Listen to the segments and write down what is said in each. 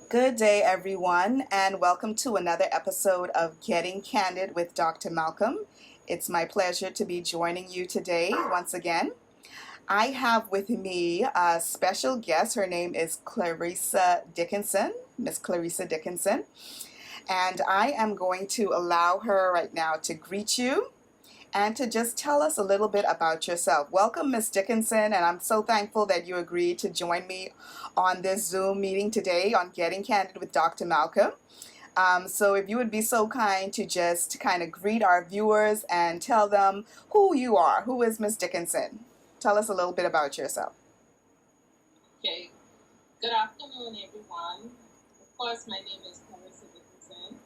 Good day, everyone, and welcome to another episode of Getting Candid with Dr. Malcolm. It's my pleasure to be joining you today once again. I have with me a special guest. Her name is Clarissa Dickenson, Miss Clarissa Dickenson, and I am going to allow her right now to greet you and to just tell us a little bit about yourself. Welcome, Miss Dickenson, and I'm so thankful that you agreed to join me on this Zoom meeting today on Getting Candid with Dr. Malcolm. So if you would be so kind to just kind of greet our viewers and tell them who you are. Who is Miss Dickenson? Tell us a little bit about yourself. Okay. Good afternoon, everyone. Of course, my name is Clarissa Dickenson.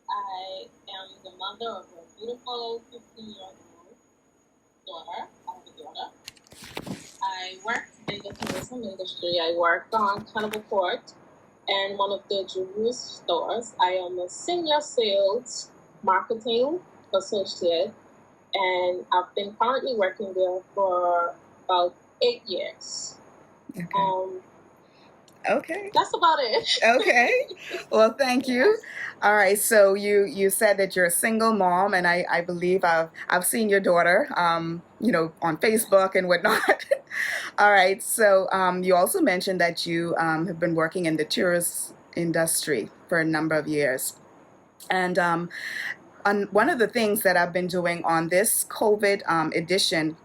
I am the mother of a beautiful 15-year-old daughter. I have a daughter. I worked in the tourism industry. I worked on Carnival Court and one of the jewelry stores. I am a senior sales marketing associate, and I've been currently working there for about 8 years. Okay. Okay. That's about it. Okay. Well, thank you. All right. So you said that you're a single mom, and I believe I've seen your daughter, on Facebook and whatnot. All right. So you also mentioned that you have been working in the tourist industry for a number of years, and one of the things that I've been doing on this COVID edition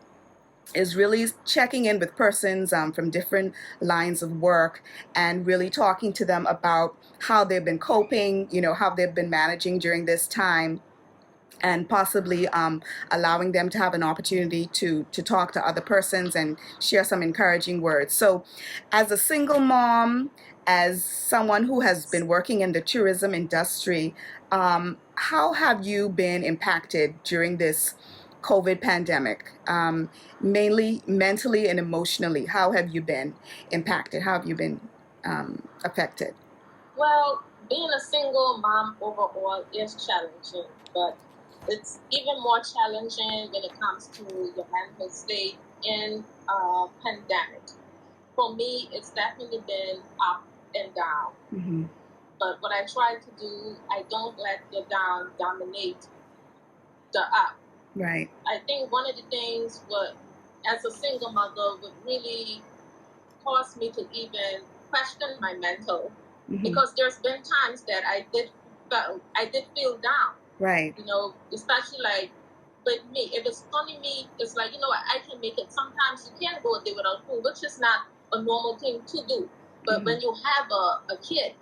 is really checking in with persons from different lines of work and really talking to them about how they've been coping, how they've been managing during this time, and possibly allowing them to have an opportunity to talk to other persons and share some encouraging words. So as a single mom, as someone who has been working in the tourism industry, how have you been impacted during this COVID pandemic? Mainly mentally and emotionally, how have you been impacted? How have you been affected? Well, being a single mom overall is challenging, but it's even more challenging when it comes to your mental state in a pandemic. For me, it's definitely been up and down. Mm-hmm. But what I try to do, I don't let the down dominate the up. Right. I think one of the things as a single mother would really cause me to even question my mental, Mm-hmm. because there's been times that I did feel down. Right. Especially like with me, if it's only me, it's like, what, I can make it. Sometimes you can't go a day without food, which is not a normal thing to do. But when you have a kid,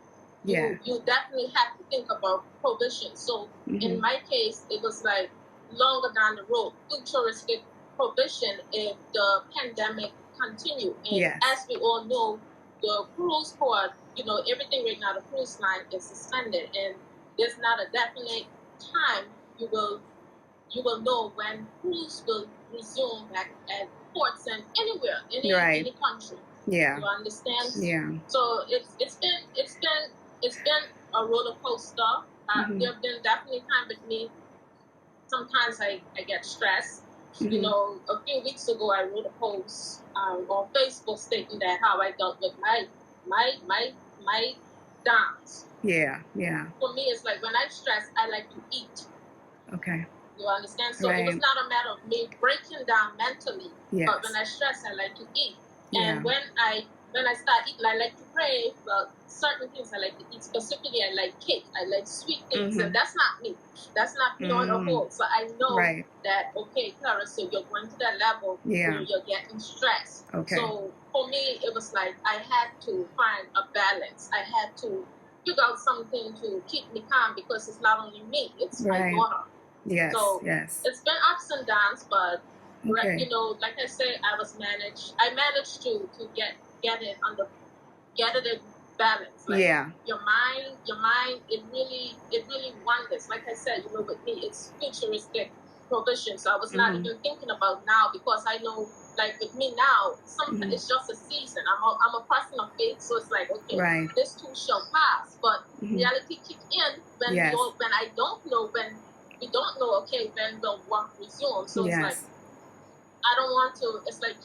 you definitely have to think about provision. So in my case, it was like longer down the road, futuristic provision if the pandemic continued. And as we all know, the cruise port, everything right now, the cruise line is suspended, and there's not a definite time you will know when cruise will resume back at ports and anywhere, any country. Yeah. You understand? Yeah. So it's been a roller coaster. There have been definitely times with me. Sometimes I get stressed. Mm-hmm. A few weeks ago I wrote a post on Facebook stating that how I dealt with my downs. Yeah. For me, it's like when I stress, I like to eat. Okay. You understand? So it was not a matter of me breaking down mentally, but when I stress, I like to eat. And when I start eating, I like to crave certain things I like to eat. Specifically, I like cake. I like sweet things, and that's not me. That's not me on the whole. So I know that, okay, Clara, so you're going to that level where you're getting stressed. Okay. So for me, it was like I had to find a balance. I had to figure out something to keep me calm, because it's not only me, it's my daughter. Yes. So yes. It's been ups and downs, but like I said, I managed to get it in balance. Like your mind, it really wonders. Like I said, with me, it's futuristic provision. So I was not even thinking about now, because I know, like with me now, sometimes it's just a season. I'm a person of faith, so it's like, okay, this too shall pass. But reality kicks in when I don't know when. We don't know, okay, when the work resumes. So it's like, I don't want to, it's like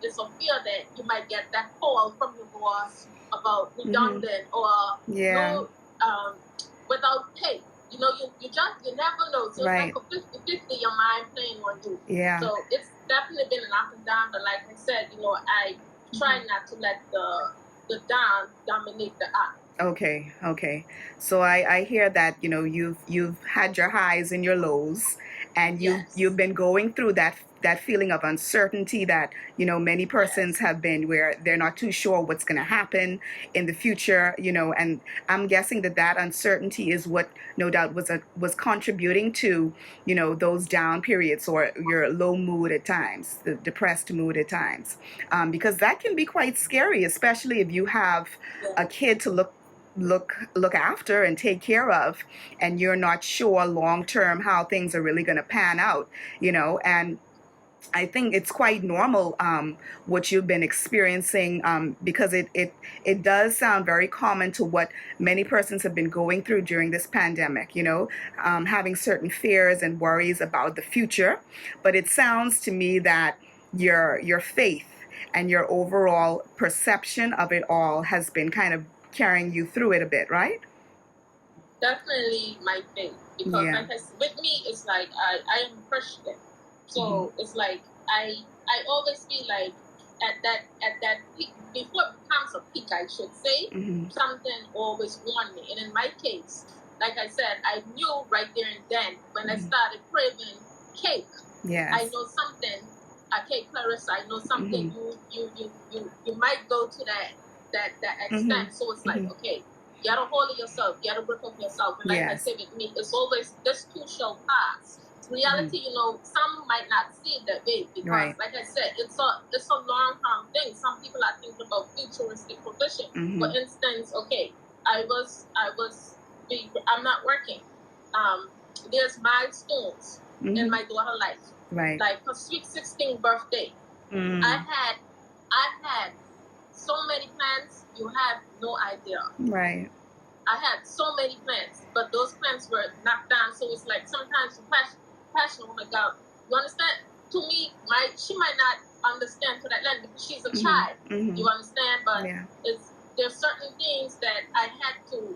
it's a fear that you might get that call from your boss about redundant or no without pay. You know, you never know. So Right. it's like a 50-50, your mind playing on you. Yeah. So it's definitely been an up and down, but like I said, you know, I try not to let the down dominate the up. Okay. So I hear that, you know, you've had your highs and your lows, and you've been going through that feeling of uncertainty that, you know, many persons have been, where they're not too sure what's going to happen in the future, you know, and I'm guessing that uncertainty is what no doubt was contributing to, you know, those down periods or your low mood at times, the depressed mood at times, because that can be quite scary, especially if you have a kid to look after and take care of, and you're not sure long term how things are really going to pan out, you know. And I think it's quite normal, what you've been experiencing, because it does sound very common to what many persons have been going through during this pandemic, you know, having certain fears and worries about the future. But it sounds to me that your faith and your overall perception of it all has been kind of carrying you through it a bit, right? Definitely my faith, because like I said, with me it's like I am a Christian, so it's like I always feel like at that peak, before it becomes a peak, I should say, something always warned me. And in my case, like I said, I knew right there and then when I started craving cake. I know something. Okay, Clarissa, I know something. You might go to that extent. So it's like, okay, get a hold of yourself, get a grip of yourself. And like I said with me, it's always this too shall pass. Reality, you know, some might not see it that way because, like I said, it's a long-term thing. Some people are thinking about futuristic provision. For instance, okay, I'm not working. There's milestones in my daughter's life. Right. Like her sweet 16th birthday. I had so many plans, you have no idea. Right. I had so many plans, but those plans were knocked down. So it's like sometimes passion, oh my God. You understand? To me, she might not understand to that level because she's a child. You understand? But there's certain things that I had to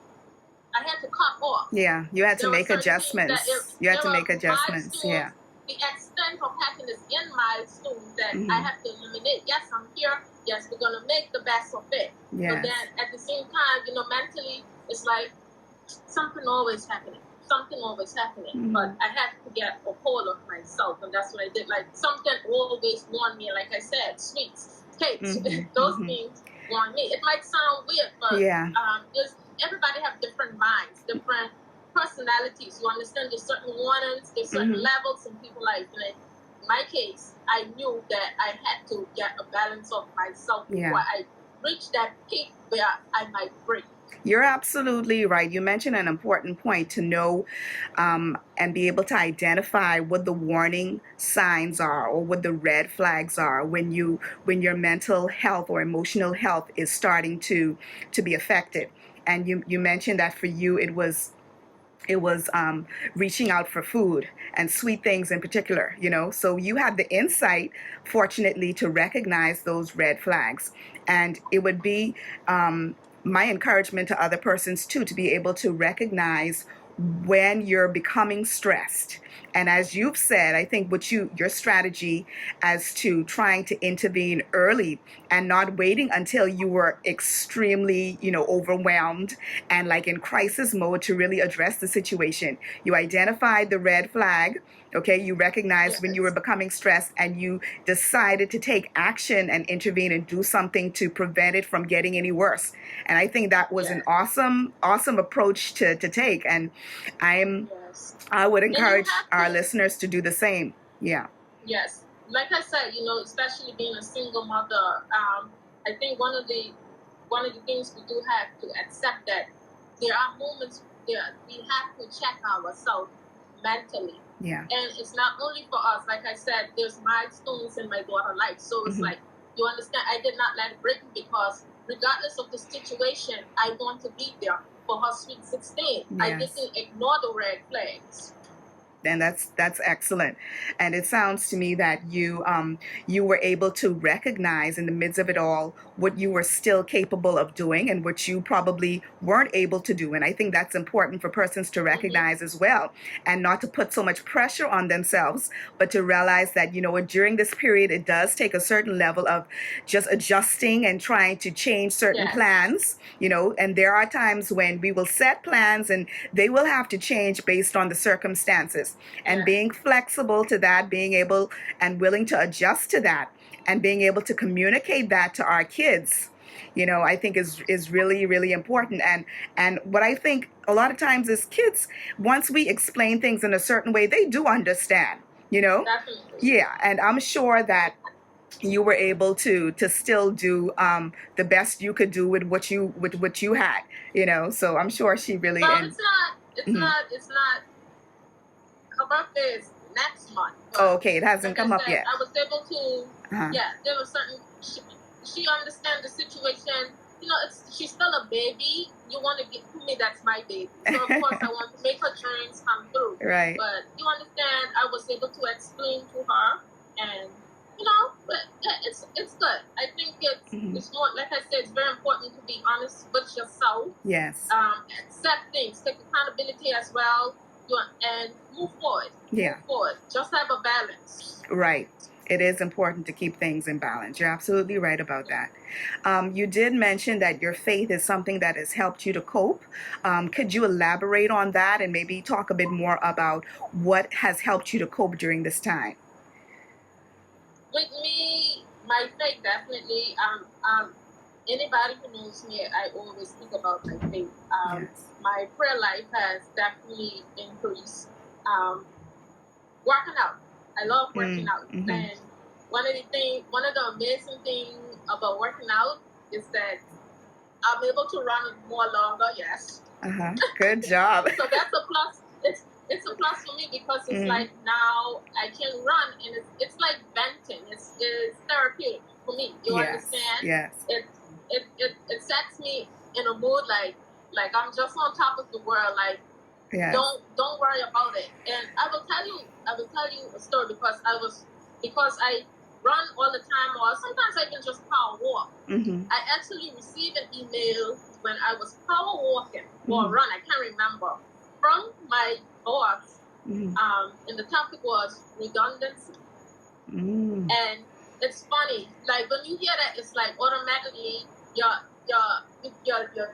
cut off. Yeah, you had to make adjustments. Yeah. The extent of happiness in milestones that I have to eliminate. Yes, I'm here. Yes, we're gonna make the best of it. Yes. But then at the same time, you know, mentally, it's like something always happening. But I had to get a hold of myself, and that's what I did. Like something always warned me. Like I said, sweets, cakes, those things warn me. It might sound weird, but everybody have different minds, different personalities. You understand? There's certain warnings, there's certain levels, and people like in my case, I knew that I had to get a balance of myself before I reach that peak where I might break. You're absolutely right. You mentioned an important point to know and be able to identify what the warning signs are or what the red flags are when your mental health or emotional health is starting to be affected. And you mentioned that for you it was reaching out for food and sweet things in particular, you know. So you had the insight, fortunately, to recognize those red flags. And it would be my encouragement to other persons too, to be able to recognize when you're becoming stressed. And as you've said, I think your strategy as to trying to intervene early and not waiting until you were extremely, you know, overwhelmed and like in crisis mode to really address the situation. You identified the red flag. Okay, you recognized when you were becoming stressed and you decided to take action and intervene and do something to prevent it from getting any worse. And I think that was an awesome approach to take. And I would encourage our listeners to do the same. Yeah. Yes. Like I said, you know, especially being a single mother, I think one of the things we do have to accept that there are moments that we have to check ourselves mentally. Yeah. And it's not only for us. Like I said, there's milestones in my daughter's life. So it's like, you understand, I did not let it break me because regardless of the situation, I want to be there for her sweet 16. I didn't ignore the red flags. And that's excellent. And it sounds to me that you were able to recognize in the midst of it all what you were still capable of doing and what you probably weren't able to do. And I think that's important for persons to Mm-hmm. recognize as well, and not to put so much pressure on themselves, but to realize that, during this period it does take a certain level of just adjusting and trying to change certain Yes. plans, and there are times when we will set plans and they will have to change based on the circumstances, and Yes. being flexible to that, being able and willing to adjust to that, and being able to communicate that to our kids, I think is really, really important. And what I think a lot of times is kids, once we explain things in a certain way, they do understand, Definitely. yeah. And I'm sure that you were able to still do the best you could do with what you had, so I'm sure she really. Well, And Mhm. it's not. Her birthday is next month. Oh, okay, it hasn't Like I come up said, yet. I was able to. Uh-huh. Yeah, there was certain. She understands the situation. She's still a baby. You want to give to me, that's my baby. So of course I want to make her dreams come through. Right. But you understand, I was able to explain to her, and but it's good. I think it's more, like I said, it's very important to be honest with yourself. Yes. Accept things, take accountability as well, and move forward. Yeah. Move forward. Just have a balance. Right. It is important to keep things in balance. You're absolutely right about that. You did mention that your faith is something that has helped you to cope. Could you elaborate on that and maybe talk a bit more about what has helped you to cope during this time? With me, my faith definitely. Anybody who knows me, I always speak about my faith. Yes. My prayer life has definitely increased. Working out, I love working out, and one of the amazing things about working out is that I'm able to run more longer. Yes. Good job. So that's a plus. It's a plus for me because it's like now I can run, and it's like venting. It's therapeutic for me. You understand? Yes. It sets me in a mood like I'm just on top of the world. Like, yes. Don't worry about it. And I will tell you a story because I run all the time, or sometimes I can just power walk. I actually received an email when I was power walking or run, I can't remember, from my boss. And the topic was redundancy. And it's funny, like when you hear that, it's like automatically your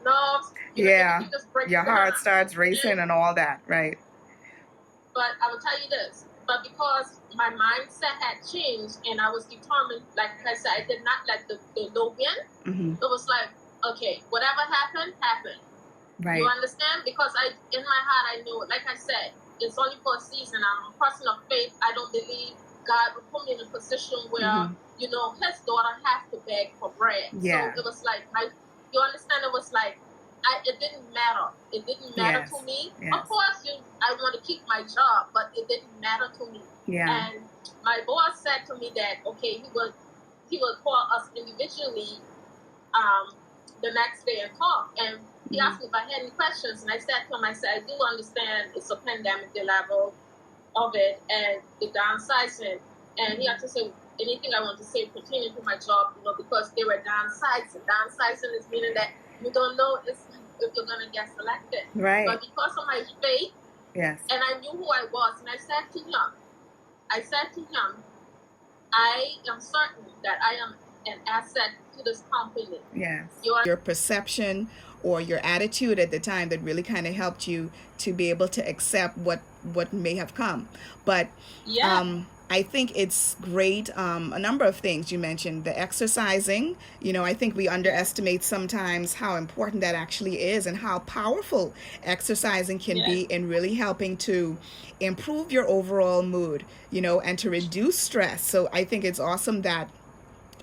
nerves, you just break your heart starts racing and all that, right? But I will tell you this, but because my mindset had changed and I was determined, like I said, I did not let the no win. It was like, okay, whatever happened. Right. You understand? Because in my heart, I knew, like I said, it's only for a season. I'm a person of faith. I don't believe God would put me in a position where, his daughter has to beg for bread. Yeah. So it was like, you understand? It was like, it didn't matter. It didn't matter to me. Yes. Of course, I want to keep my job, but it didn't matter to me. Yeah. And my boss said to me that, okay, he will call us individually the next day and talk. And he asked me if I had any questions, and I said to him, I do understand it's a pandemic, the level of it, and the downsizing. And he had to say anything I want to say pertaining to my job, because they were downsizing. Downsizing is meaning that you don't know if you're going to get selected. Right. But because of my faith, yes, and I knew who I was, and I said to him, I am certain that I am an asset to this company. Yes. Your perception or your attitude at the time that really kind of helped you to be able to accept what may have come. But I think it's great. A number of things you mentioned, the exercising. I think we underestimate sometimes how important that actually is and how powerful exercising can be in really helping to improve your overall mood, and to reduce stress. So I think it's awesome that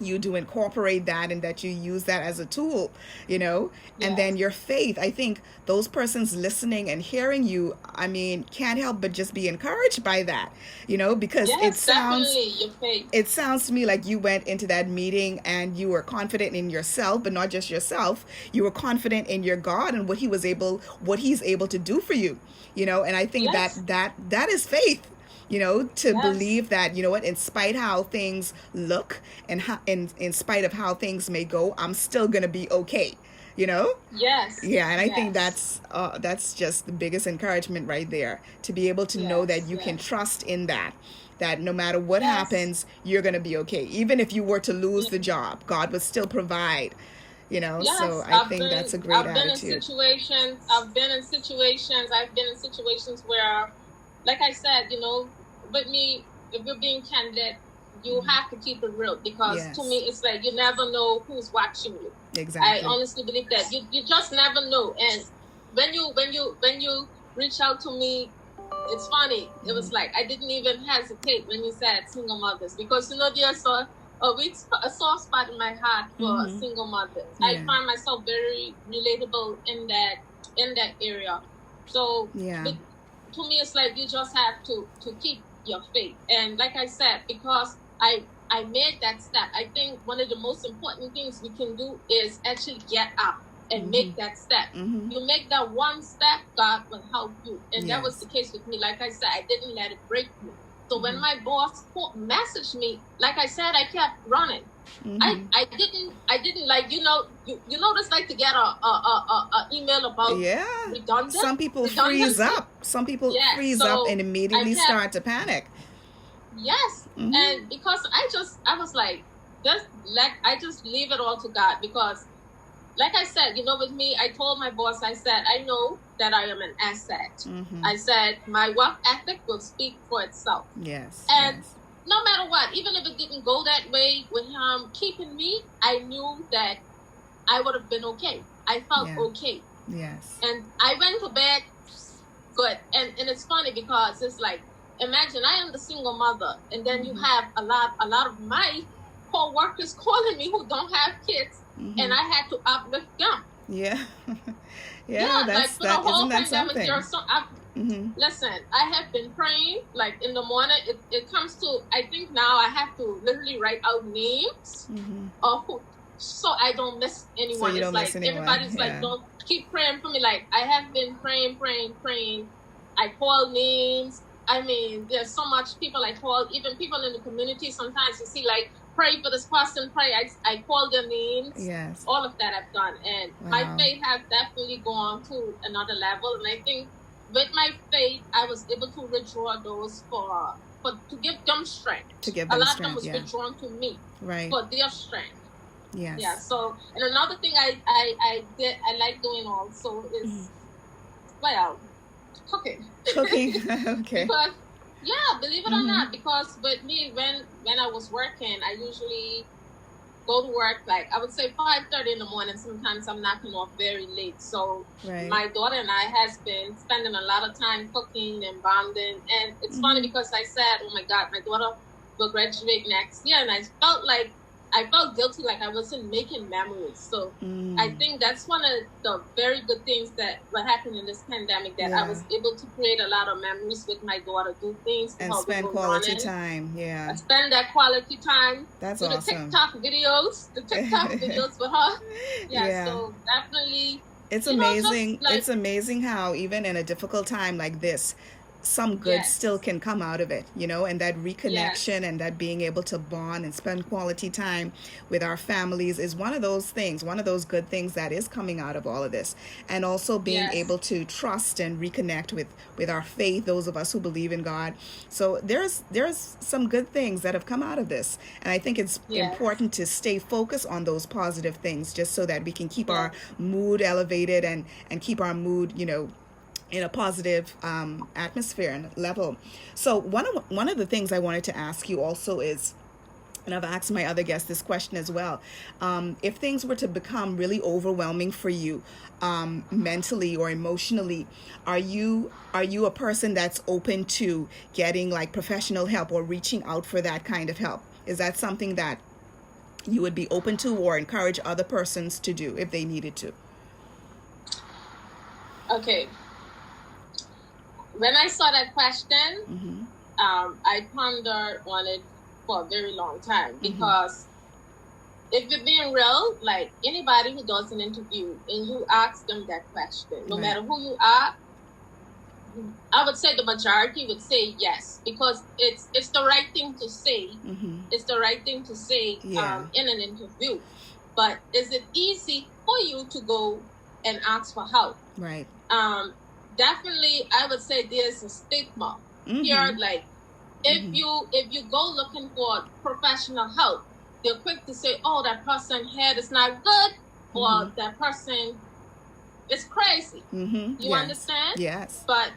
you do incorporate that and that you use that as a tool, you know, and then Yes. your faith. I think those persons listening and hearing you, I mean, can't help but just be encouraged by that, you know, because Yes, definitely your faith. it sounds to me like you went into that meeting and you were confident in yourself, but not just yourself. You were confident in your God and what he's able to do for you, you know. And I think Yes. that is faith, you know, to Yes. believe that, you know what, in spite how things look and how, in spite of how things may go, I'm still gonna be okay, you know. Yes. Yeah, and I think Yes. that's just the biggest encouragement right there, to be able to know that Yes. you can Yes. trust in that, that no matter what Yes. happens, you're going to be okay. Even if you were to lose the job, God would still provide, you know? So Yes, I think that's a great I've been in attitude. situations, where, like I said, with me, if you're being candid, you have to keep it real, because to Yes, me, it's like you never know who's watching you. I exactly. honestly believe that you just never know. And when you reach out to me, it's funny. It was like I didn't even hesitate when you said single mothers, because there's a soft spot in my heart for single mothers. I Yeah. find myself very relatable in that area. So Yeah. but to me, it's like you just have to keep your faith. And like I said, because I made that step, I think one of the most important things we can do is actually get up and make that step. You make that one step, God will help you. And that was Yes. the case with me. Like I said, I didn't let it break me. So when my boss messaged me, like I said, I kept running. I didn't like, you notice, like, to get a email about Yeah. redundant. Some people freeze redundancy. up. Some people Yeah, freeze up so and immediately I kept- start to panic. Yes, and because I was like, I just leave it all to God, because, like I said, with me, I told my boss, I said, I know that I am an asset. I said, my work ethic will speak for itself. Yes. And yes. no matter what, even if it didn't go that way with him keeping me, I knew that I would have been okay. I felt okay. Yes. And I went to bed good. And it's funny, because it's like, imagine I am the single mother, and then you have a lot of my co-workers calling me who don't have kids, and I had to uplift them. Yeah. Yeah, like for the whole isn't that pandemic, something? Listen, I have been praying, like, in the morning. It comes to, I think now I have to literally write out names of who, so I don't miss anyone. So you don't it's miss like anyone. everybody's like, don't keep praying for me. Like, I have been praying. I call names. I mean, there's so much people I call, even people in the community. Sometimes you see, like, pray for this person, pray. I call their names. Yes. All of that I've done. And my faith has definitely gone to another level. And I think with my faith, I was able to withdraw those to give them strength. A lot of them was withdrawn to me for their strength. Yes. Yeah. So, and another thing I like doing also is, cooking. Okay. Because, yeah, believe it or not, because with me, when I was working, I usually go to work, like, I would say 5:30 in the morning. Sometimes I'm knocking off very late. So my daughter and I has been spending a lot of time cooking and bonding. And it's funny, because I said, oh my God, my daughter will graduate next year. And I felt guilty, like I wasn't making memories. So I think that's one of the very good things that what happened in this pandemic, that I was able to create a lot of memories with my daughter, do things to and help spend quality time. Yeah. I spend that quality time. That's awesome. The TikTok videos with her. Yeah. So definitely. It's amazing. It's amazing how even in a difficult time like this, some good still can come out of it, and that reconnection and that being able to bond and spend quality time with our families is one of those good things that is coming out of all of this. And also being able to trust and reconnect with our faith, those of us who believe in God. So there's some good things that have come out of this. And I think it's important to stay focused on those positive things, just so that we can keep our mood elevated and keep our mood, in a positive atmosphere and level. So one of the things I wanted to ask you also is, and I've asked my other guests this question as well, if things were to become really overwhelming for you, mentally or emotionally, are you a person that's open to getting, like, professional help or reaching out for that kind of help? Is that something that you would be open to or encourage other persons to do if they needed to? Okay. When I saw that question, I pondered on it for a very long time, because if you're being real, like anybody who does an interview and you ask them that question, no matter who you are, I would say the majority would say yes, because it's the right thing to say. It's the right thing to say in an interview. But is it easy for you to go and ask for help? Right. Definitely, I would say there's a stigma here. Like if you go looking for professional help, they're quick to say, "Oh, that person head is not good," or "that person is crazy." You understand? Yes. But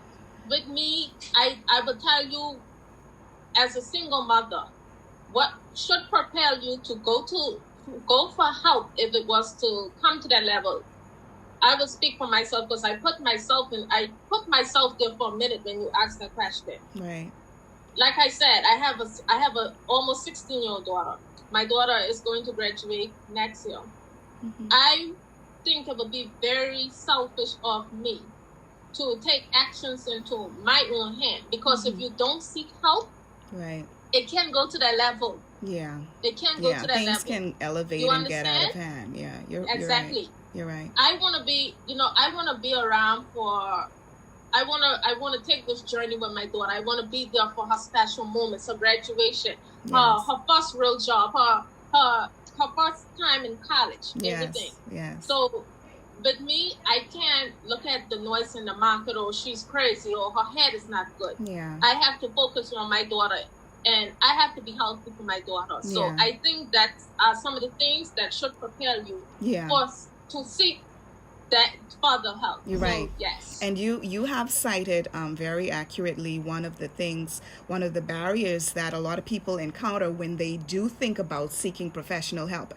with me, I would tell you, as a single mother, what should propel you to go for help if it was to come to that level. I will speak for myself, because I put myself there for a minute when you asked that question. Right. Like I said, I have a almost 16-year-old daughter. My daughter is going to graduate next year. I think it would be very selfish of me to take actions into my own hand, because if you don't seek help, right, it can go to that level. Yeah. It can go to that things level. Can elevate and get out of hand. Yeah, exactly. You're right. I want to be, I want to be around for. I want to take this journey with my daughter. I want to be there for her special moments, her graduation, her first real job, her first time in college, everything. Yes. So, with me, I can't look at the noise in the market, or she's crazy, or her head is not good. Yeah. I have to focus on my daughter, and I have to be healthy for my daughter. So I think that's some of the things that should propel you to seek that further help. You're right. Yes. And you have cited very accurately one of the barriers that a lot of people encounter when they do think about seeking professional help,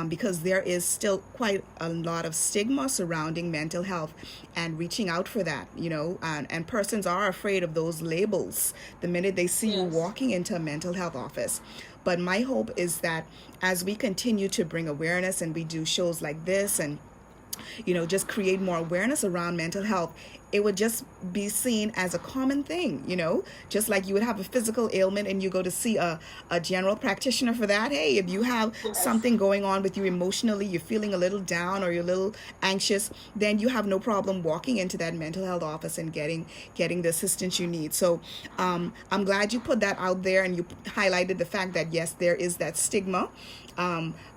because there is still quite a lot of stigma surrounding mental health and reaching out for that, and persons are afraid of those labels the minute they see you walking into a mental health office. But my hope is that as we continue to bring awareness, and we do shows like this, and just create more awareness around mental health, it would just be seen as a common thing, just like you would have a physical ailment and you go to see a general practitioner for that. Hey, if you have something going on with you emotionally, you're feeling a little down or you're a little anxious, then you have no problem walking into that mental health office and getting the assistance you need. So I'm glad you put that out there, and you highlighted the fact that yes, there is that stigma.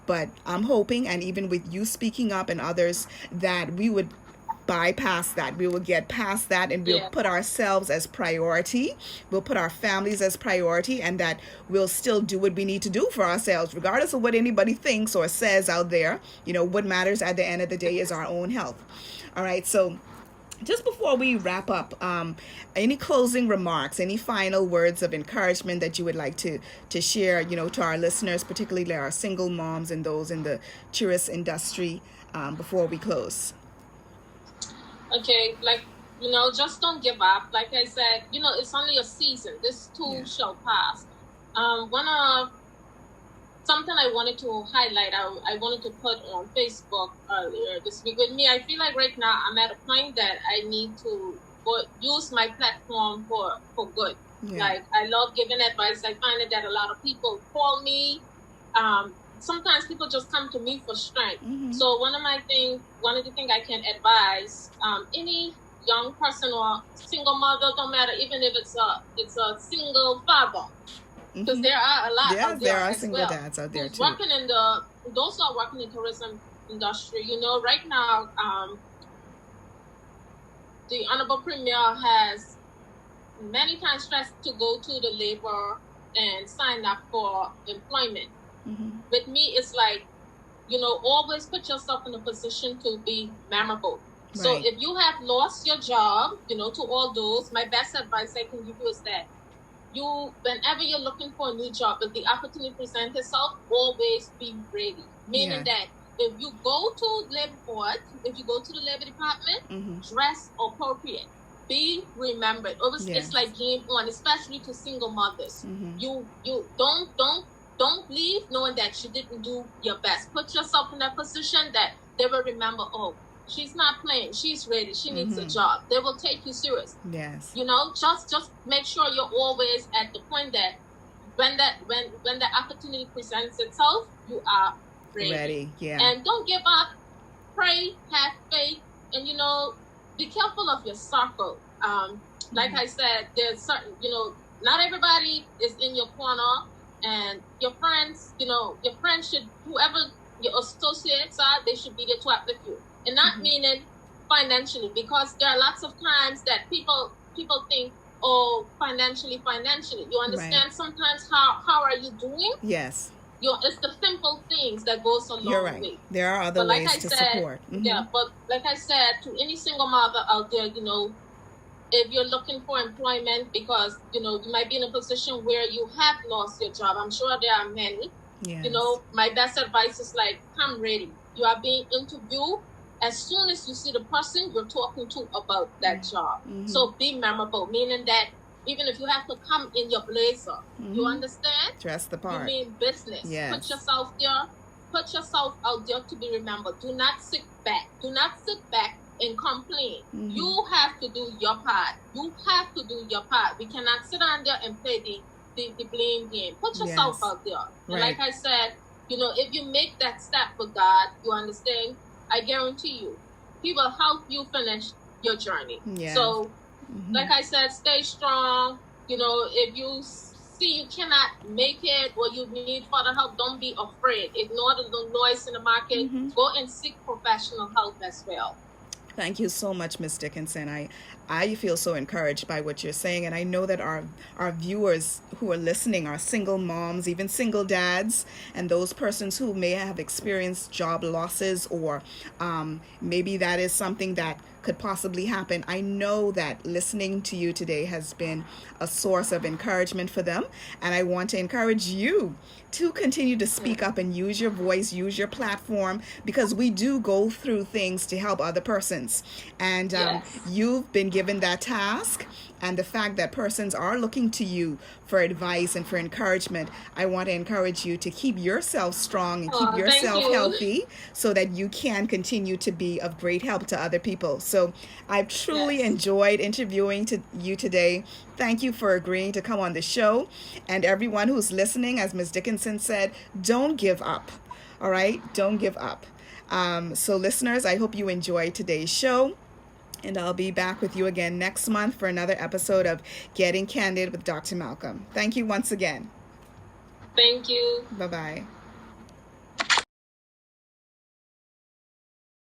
But I'm hoping, and even with you speaking up and others, that we would bypass that. We will get past that, and we'll put ourselves as priority. We'll put our families as priority, and that we'll still do what we need to do for ourselves, regardless of what anybody thinks or says out there. What matters at the end of the day is our own health. All right, so just before we wrap up, any closing remarks, any final words of encouragement that you would like to share, to our listeners, particularly our single moms and those in the tourist industry, before we close? Okay, just don't give up. Like I said, it's only a season. This too shall pass. Something I wanted to highlight, I wanted to put on Facebook earlier this week. With me, I feel like right now I'm at a point that I need to use my platform for good. Like, I love giving advice. I find that a lot of people call me. Sometimes people just come to me for strength. So one of the things I can advise any young person or single mother, don't matter, even if it's a single father. Because there are a lot out there. There are single dads out there too. Those who are working in the tourism industry, right now, the Honorable Premier has many times stressed to go to the labor and sign up for employment. With me, it's like, always put yourself in a position to be memorable. Right. So if you have lost your job, to all those, my best advice I can give you is that whenever you're looking for a new job, if the opportunity presents itself, always be ready. Meaning that if you go to labor board, if you go to the labor department, dress appropriate. Be remembered. It's like game on, especially to single mothers. You don't don't leave knowing that you didn't do your best. Put yourself in that position that they will remember, oh, she's not playing, she's ready, she needs a job. They will take you serious. Yes. You know, just make sure you're always at the point that when the opportunity presents itself, you are ready. Yeah. And don't give up. Pray, have faith, and be careful of your circle. Like I said, there's certain, not everybody is in your corner, and your friends, your friends should, whoever your associates are, they should be there to uplift you, and not meaning financially, because there are lots of times that people think, oh, financially. You understand? Right. Sometimes how are you doing? Yes. It's the simple things that goes a long You're right. way. There are other ways to support. Yeah, but like I said, to any single mother out there, if you're looking for employment, because you might be in a position where you have lost your job. I'm sure there are many. Yes. My best advice is like, come ready. You are being interviewed. As soon as you see the person you're talking to about that job. So be memorable, meaning that even if you have to come in your blazer, you understand? Dress the part. You mean business. Yes. Put yourself there. Put yourself out there to be remembered. Do not sit back. Do not sit back and complain. You have to do your part. You have to do your part. We cannot sit on there and play the blame game. Put yourself out there. And like I said, if you make that step with God, you understand, I guarantee you, He will help you finish your journey. Yeah. So, like I said, stay strong. If you see you cannot make it or you need further help, don't be afraid. Ignore the noise in the market. Go and seek professional help as well. Thank you so much, Ms. Dickenson. I feel so encouraged by what you're saying, and I know that our viewers who are listening are single moms, even single dads, and those persons who may have experienced job losses, or maybe that is something that could possibly happen. I know that listening to you today has been a source of encouragement for them, and I want to encourage you to continue to speak up and use your voice, use your platform, because we do go through things to help other persons. And you've been given that task, and the fact that persons are looking to you for advice and for encouragement, I want to encourage you to keep yourself strong and keep yourself healthy so that you can continue to be of great help to other people. So I've truly enjoyed interviewing you today. Thank you for agreeing to come on the show. And everyone who's listening, as Ms. Dickenson said, don't give up. All right? Don't give up. So listeners, I hope you enjoyed today's show. And I'll be back with you again next month for another episode of Getting Candid with Dr. Malcolm. Thank you once again. Thank you. Bye-bye.